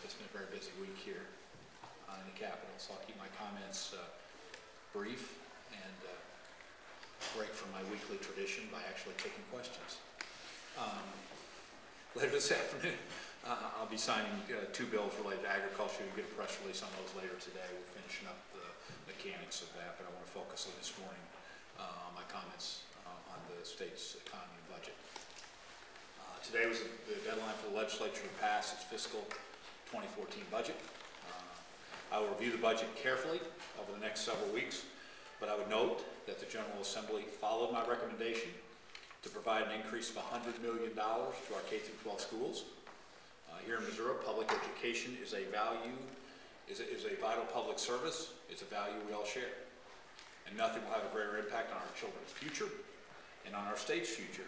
It's been a very busy week here in the Capitol, so I'll keep my comments brief and break from my weekly tradition by actually taking questions. Later this afternoon, I'll be signing 2 bills related to agriculture. You'll get a press release on those later today. We're finishing up the mechanics of that, but I want to focus on this morning on my comments on the state's economy and budget. Today was the deadline for the legislature to pass its fiscal 2014 budget. I will review the budget carefully over the next several weeks, but I would note that the General Assembly followed my recommendation to provide an increase of $100 million to our K-12 schools. Here in Missouri, public education is a vital public service. It's a value we all share. And nothing will have a greater impact on our children's future and on our state's future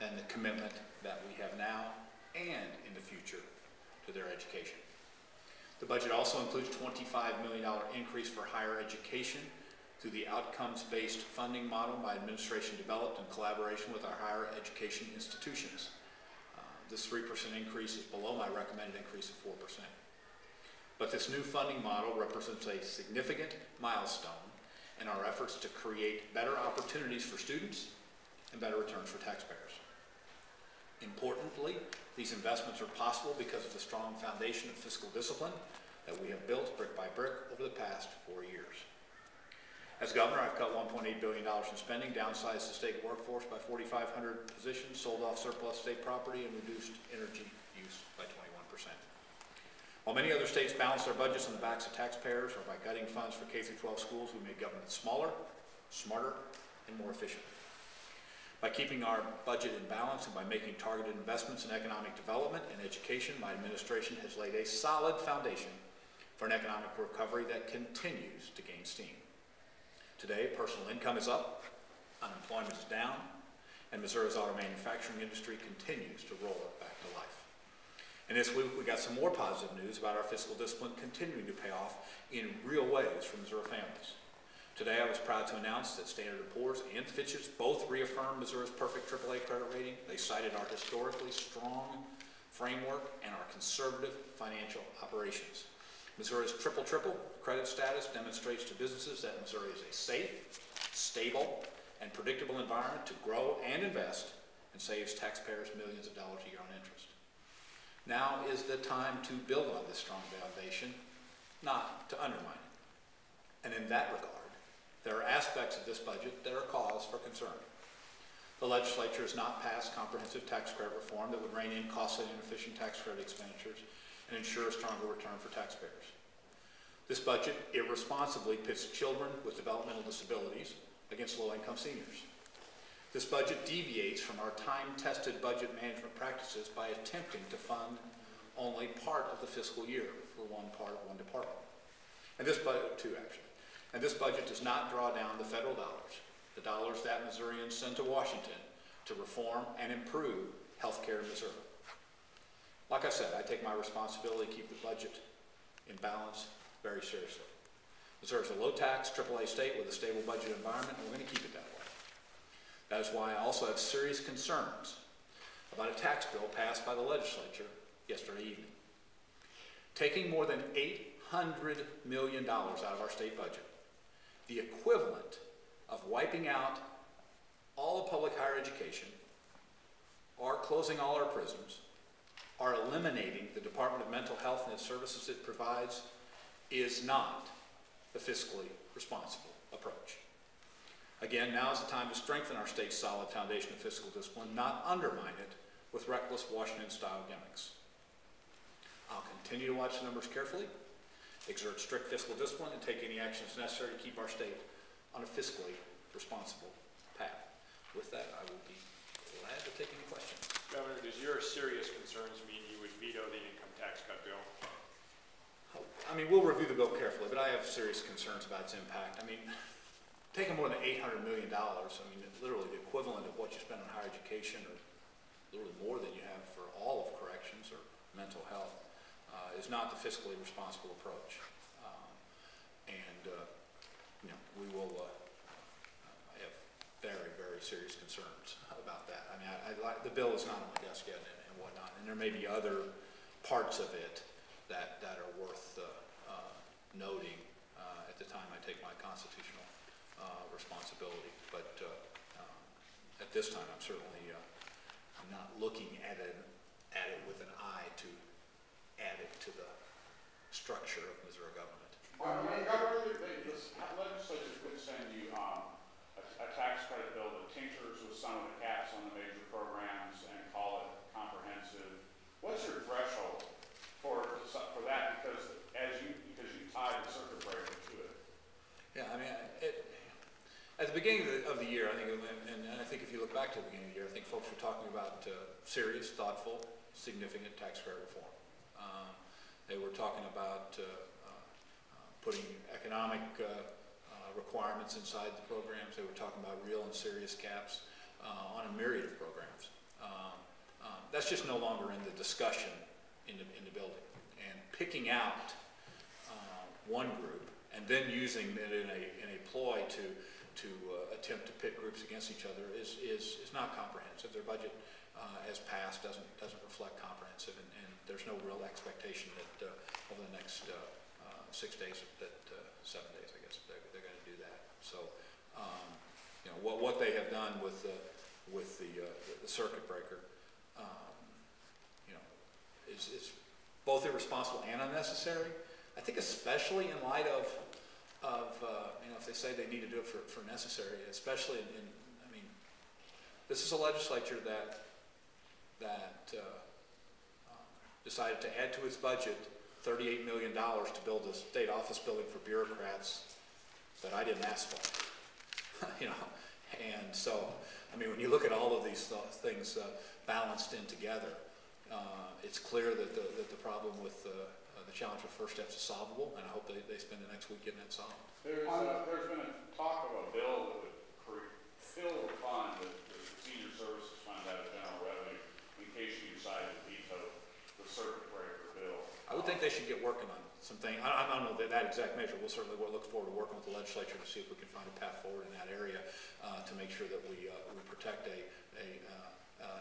than the commitment that we have now and in the future to their education. The budget also includes a $25 million increase for higher education through the outcomes-based funding model my administration developed in collaboration with our higher education institutions. This 3% increase is below my recommended increase of 4%. But this new funding model represents a significant milestone in our efforts to create better opportunities for students and better returns for taxpayers. Importantly, these investments are possible because of the strong foundation of fiscal discipline that we have built brick by brick over the past 4 years. As governor, I've cut $1.8 billion in spending, downsized the state workforce by 4,500 positions, sold off surplus state property, and reduced energy use by 21%. While many other states balance their budgets on the backs of taxpayers or by cutting funds for K-12 schools, we made government smaller, smarter, and more efficient. By keeping our budget in balance and by making targeted investments in economic development and education, my administration has laid a solid foundation for an economic recovery that continues to gain steam. Today, personal income is up, unemployment is down, and Missouri's auto manufacturing industry continues to roll back to life. And this week, we got some more positive news about our fiscal discipline continuing to pay off in real ways for Missouri families. Today, I was proud to announce that Standard & Poor's and Fitch's both reaffirmed Missouri's perfect AAA credit rating. They cited our historically strong framework and our conservative financial operations. Missouri's triple credit status demonstrates to businesses that Missouri is a safe, stable, and predictable environment to grow and invest, and saves taxpayers millions of dollars a year on interest. Now is the time to build on this strong foundation, not to undermine it. And in that regard, there are aspects of this budget that are cause for concern. The legislature has not passed comprehensive tax credit reform that would rein in costly and inefficient tax credit expenditures and ensure a stronger return for taxpayers. This budget irresponsibly pits children with developmental disabilities against low-income seniors. This budget deviates from our time-tested budget management practices by attempting to fund only part of the fiscal year for one department. And this budget, two actually. And this budget does not draw down the federal dollars, the dollars that Missourians send to Washington to reform and improve health care in Missouri. Like I said, I take my responsibility to keep the budget in balance very seriously. Missouri is a low-tax, AAA state with a stable budget environment, and we're going to keep it that way. That is why I also have serious concerns about a tax bill passed by the legislature yesterday evening. Taking more than $800 million out of our state budget, the equivalent of wiping out all of public higher education, or closing all our prisons, or eliminating the Department of Mental Health and its services it provides, is not the fiscally responsible approach. Again, now is the time to strengthen our state's solid foundation of fiscal discipline, not undermine it with reckless Washington-style gimmicks. I'll continue to watch the numbers carefully, exert strict fiscal discipline, and take any actions necessary to keep our state on a fiscally responsible path. With that, I will be glad to take any questions. Governor, does your serious concerns mean you would veto the income tax cut bill? I mean, we'll review the bill carefully, but I have serious concerns about its impact. I mean, taking more than $800 million, I mean, literally the equivalent of what you spend on higher education, or literally more than you have for all of corrections or mental health, is not the fiscally responsible approach. We will, I have very, very serious concerns about that. I mean, the bill is not on my desk yet and whatnot, and there may be other parts of it that are worth noting at the time I take my constitutional responsibility. But at this time, I'm certainly I'm not looking at it with an eye to add it to the structure of Missouri government. Governor, the legislature could send you a tax credit bill that tinctures with some of the caps on the major programs and call it comprehensive. What's your threshold for that? Because you tied the circuit breaker to it. Yeah, I mean, at the beginning of the year, I think, and I think if you look back to the beginning of the year, I think folks were talking about serious, thoughtful, significant tax credit reform. They were talking about putting economic requirements inside the programs. They were talking about real and serious caps on a myriad of programs. That's just no longer in the discussion in the building. And picking out one group and then using it in a ploy to attempt to pit groups against each other is not comprehensive. Their budget, as passed, doesn't reflect comprehensive, and there's no real expectation that over the next 6 days, 7 days, I guess, they're going to do that. So, you know, what they have done with the circuit breaker, you know, is both irresponsible and unnecessary. I think especially in light of you know, if they say they need to do it for necessary, especially I mean, this is a legislature that decided to add to its budget $38 million to build a state office building for bureaucrats that I didn't ask for. You know, and so I mean, when you look at all of these things balanced in together, it's clear that the problem with the challenge for First Steps is solvable, and I hope they spend the next week getting it solved. There's been a talk of a bill that would fill the fund, the senior services fund out of general revenue, in case you decide to veto the circuit breaker bill. I would think they should get working on something. I don't know that exact measure. We'll certainly look forward to working with the legislature to see if we can find a path forward in that area to make sure that we protect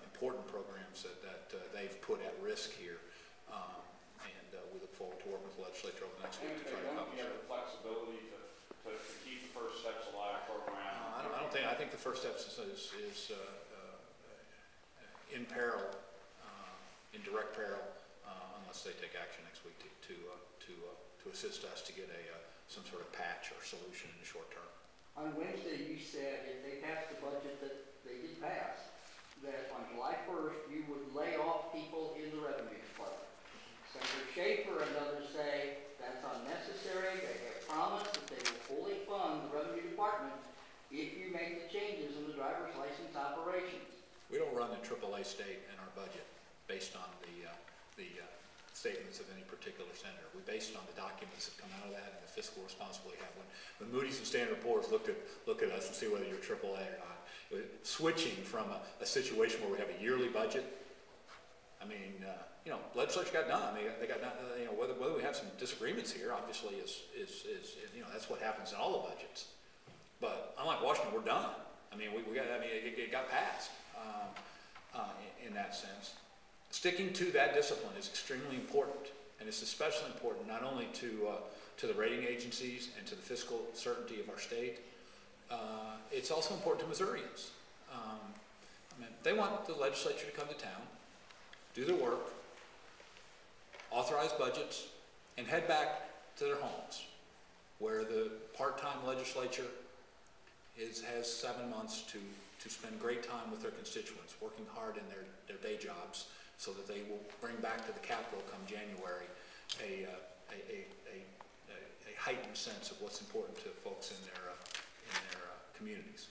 important programs that they've put at risk here. We look forward to working with the legislature over the next week to try to accomplish that. Have the flexibility to keep the First Steps Alive program? I think the First Steps is in peril, in direct peril, unless they take action next week to assist us to get some sort of patch or solution in the short term. On Wednesday, you said if they passed the budget that they did pass, that on July 1st you would lay off people in the revenue department. Senator Schaefer and others say that's unnecessary. They have promised that they will fully fund the revenue department if you make the changes in the driver's license operations. We don't run the AAA state in our budget based on the statements of any particular senator. We base it on the documents that come out of that and the fiscal responsibility we have. When Moody's and Standard & Poor's look at us and see whether you're AAA or not, switching from a situation where we have a yearly budget, I mean, you know, legislature got done. They got done. You know, whether we have some disagreements here, obviously, is you know, that's what happens in all the budgets. But unlike Washington, we're done. I mean, it got passed in that sense. Sticking to that discipline is extremely important, and it's especially important not only to the rating agencies and to the fiscal certainty of our state. It's also important to Missourians. I mean, they want the legislature to come to town, do their work, authorize budgets, and head back to their homes, where the part-time legislature has 7 months to spend great time with their constituents, working hard in their day jobs, so that they will bring back to the Capitol come January a heightened sense of what's important to folks in their communities.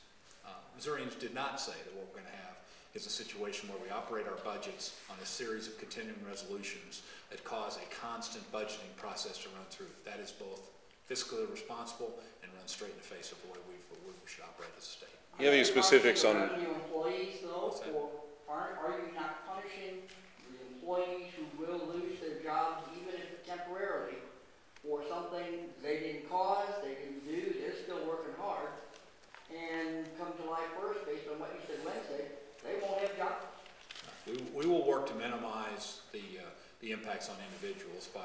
Missourians did not say that what we're going to have is a situation where we operate our budgets on a series of continuing resolutions that cause a constant budgeting process to run through. That is both fiscally responsible and runs straight in the face of the way we should operate as a state. You have any specifics on revenue employees, though, or are you not punishing the employees who will lose their jobs, even if temporarily, for something they didn't cause, they didn't do, they're still working hard, and come July 1st, based on what you said Wednesday, they won't have jobs? We will work to minimize the impact impacts on individuals by,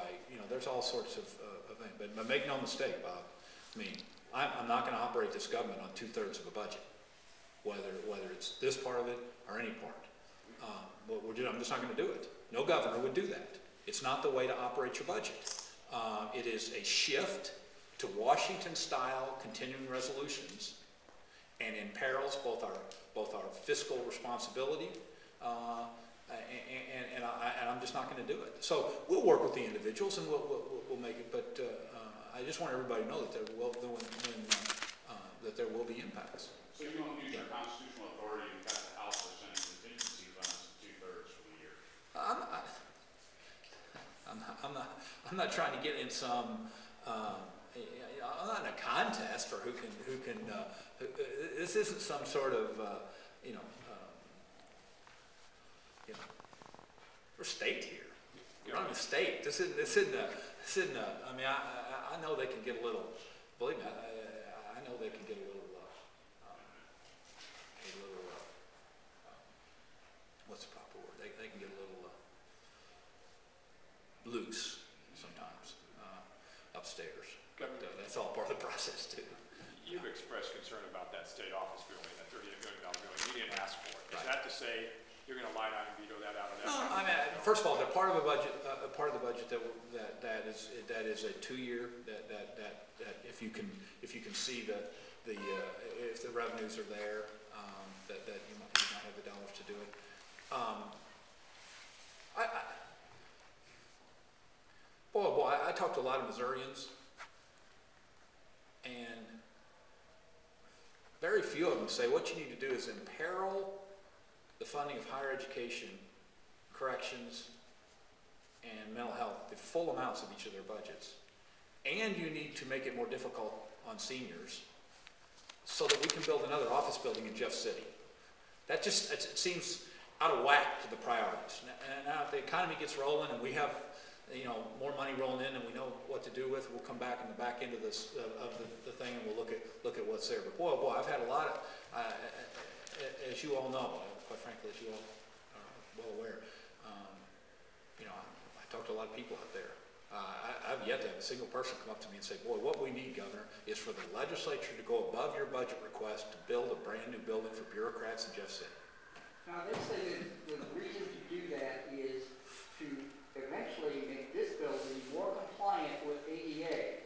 there's all sorts of things. But make no mistake, Bob, I mean, I'm not going to operate this government on 2/3 of a budget, whether it's this part of it or any part. I'm just not going to do it. No governor would do that. It's not the way to operate your budget. It is a shift to Washington-style continuing resolutions, and imperils both our fiscal responsibility, and I'm just not going to do it. So we'll work with the individuals, and we'll make it. But I just want everybody to know that there will be impacts. So you won't use your constitutional authority to cut the House or Senate contingency funds to 2/3 for the year? I'm not trying to get in some. I'm not in a contest for who can. This isn't some sort of we're state here. We're running a state. This isn't I mean, I know they can get a little. Believe me, I know they can get a little. What's the proper word? They can get a little loose sometimes upstairs. But that's all part of the process too. You've expressed concern about that state office building, that $38 million building. You didn't ask for it. Is that to say you're going to line out and veto that out of that? No, I mean, first of all, they're part of a budget. Part of the budget that is a 2-year. That if you can see if the revenues are there, that you might have the dollars to do it. Boy, I talked to a lot of Missourians, and very few of them say what you need to do is imperil the funding of higher education, corrections, and mental health, the full amounts of each of their budgets. And you need to make it more difficult on seniors so that we can build another office building in Jeff City. That just, it seems out of whack to the priorities. And now if the economy gets rolling and we have, more money rolling in and we know what to do with, we'll come back in the back end of this, of the thing, and we'll look at what's there. But boy, I've had a lot of, as you all know, quite frankly, as you all are well aware, I talk to a lot of people out there. I've yet to have a single person come up to me and say, boy, what we need, Governor, is for the legislature to go above your budget request to build a brand new building for bureaucrats in Jeff City. Now, they say that the reason to do that is to eventually make this building more compliant with ADA,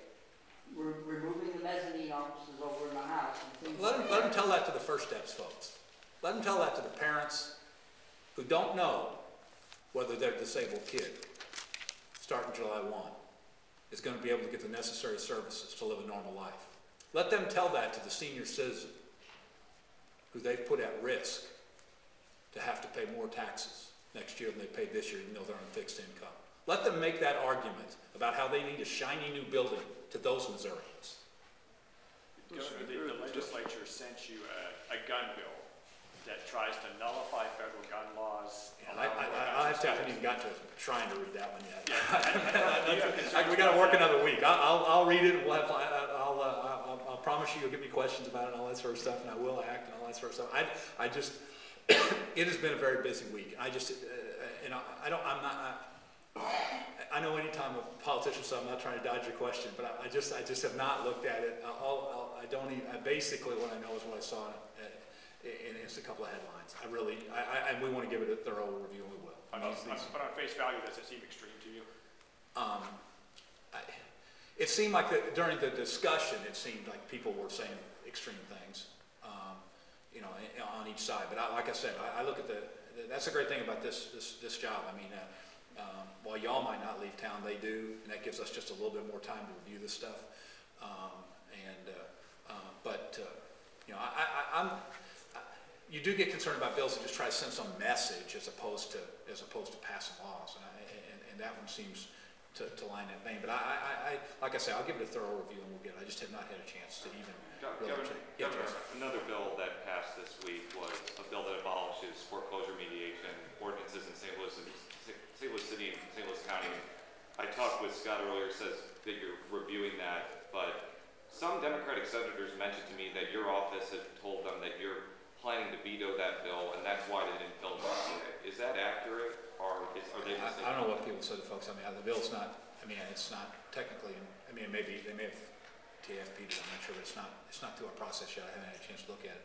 removing the mezzanine offices over in the house and things like that. Let them tell that to the First Steps folks. Let them tell that to the parents who don't know whether their disabled kid, starting July 1, is going to be able to get the necessary services to live a normal life. Let them tell that to the senior citizen who they've put at risk to have to pay more taxes next year than they paid this year, even though they're on fixed income. Let them make that argument about how they need a shiny new building to those Missourians. Governor, the legislature sent you a gun bill that tries to nullify federal gun laws. I haven't even got to trying to read that one yet. We got to work another week. I'll read it, and we'll have. I'll promise you, you'll give me questions about it and all that sort of stuff, and I will act and all that sort of stuff. I just, it has been a very busy week. I know anytime a politician says I'm not trying to dodge your question, but I just have not looked at it. Basically what I know is what I saw in it's a couple of headlines. And we want to give it a thorough review, and we will. But on face value, does it seem extreme to you? It seemed like during the discussion, it seemed like people were saying extreme things, on each side. But like I said, I look at that's the great thing about this job. I mean, while y'all might not leave town, they do, and that gives us just a little bit more time to review this stuff. You do get concerned about bills that just try to send some message as opposed to passing laws, and that one seems to line that vein. But like I say, I'll give it a thorough review, and we'll get it. I just have not had a chance to even. Another bill that passed this week was a bill that abolishes foreclosure mediation ordinances in St. Louis City and St. Louis County. I talked with Scott earlier, says that you're reviewing that, but some Democratic senators mentioned to me that your office had told them that you're planning to veto that bill, and that's why they didn't filibuster it. Is that accurate, or are they just? I don't know what people said to folks. I mean, the bill's not. I mean, it's not technically. I mean, maybe they may have TFP'd it. I'm not sure, but it's not through our process yet. I haven't had a chance to look at it.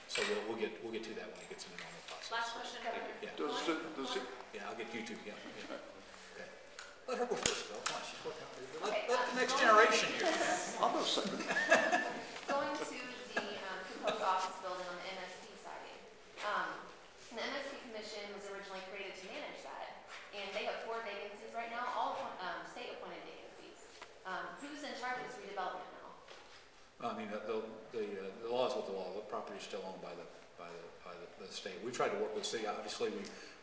So we'll get to that when it gets in the normal process. Last question, Governor. Yeah. Does it? Yeah, I'll get you two. Yeah. Okay. Let her go first, Phil. Come on, she's working on it. Okay, Let the next generation here. I'll go second. Going to the proposed office building on the MSP siding. The MSP Commission was originally created to manage that, and they have 4 vacancies right now, all state-appointed vacancies. Who's in charge of this redevelopment now? I mean, the law is what the law. The property is still owned by the state. We tried to work with the city. Obviously,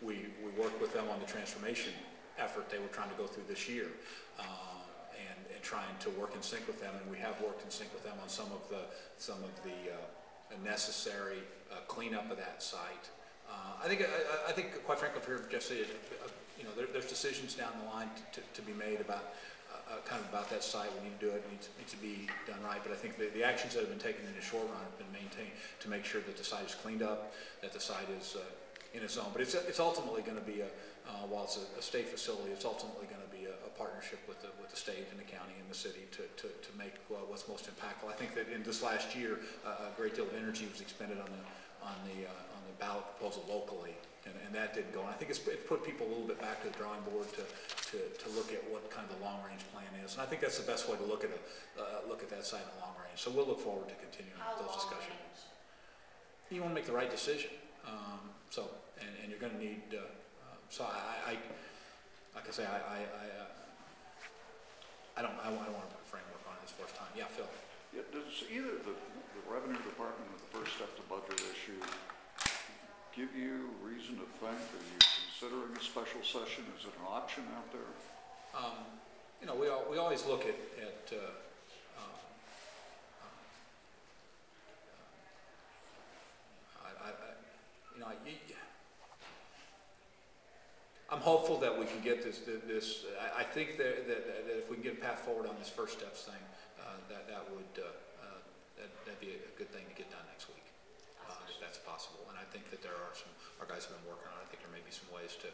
we worked with them on the transformation effort they were trying to go through this year, and trying to work in sync with them. And we have worked in sync with them on some of the necessary cleanup of that site. I think, quite frankly, for Jeff said, you know, there's decisions down the line to be made about. Kind of about that site. We need to do it. It needs to be done right. But I think the actions that have been taken in the short run have been maintained to make sure that the site is cleaned up, that the site is in its own. But it's ultimately going to be while it's a state facility, it's ultimately going to be a partnership with the state and the county and the city to make what's most impactful. I think that in this last year, a great deal of energy was expended on the ballot proposal locally. And that didn't go. And I think it's put people a little bit back to the drawing board to look at what kind of the long-range plan is. And I think that's the best way to look at that site in the long range. So we'll look forward to continuing those discussions. You want to make the right decision. And you're going to need. So like I say, I don't want to put a framework on it this first time. Yeah, Phil. Yeah, does either the Revenue Department or the First Step to Budget issue give you reason to think? Are you considering a special session? Is it an option out there? You know, we always look at you know, I'm hopeful that we can get this. I think that if we can get a path forward on this First Steps thing, that'd be a good thing to get done next week. If that's possible. And I think that our guys have been working on it. I think there may be some ways to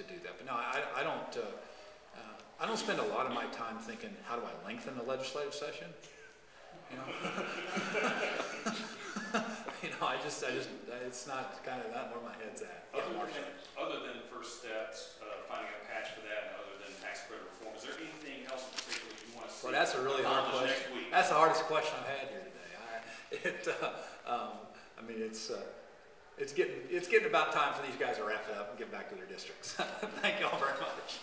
do that. But no, I don't spend a lot of my time thinking, how do I lengthen the legislative session? You know, you know, it's not kind of not where my head's at. Other than First Steps, finding a patch for that, and other than tax credit reform, is there anything else in particular you want to see? Well, that's a really hard question. That's the hardest question I've had here today. I mean, it's getting about time for these guys to wrap it up and get back to their districts. Thank you all very much.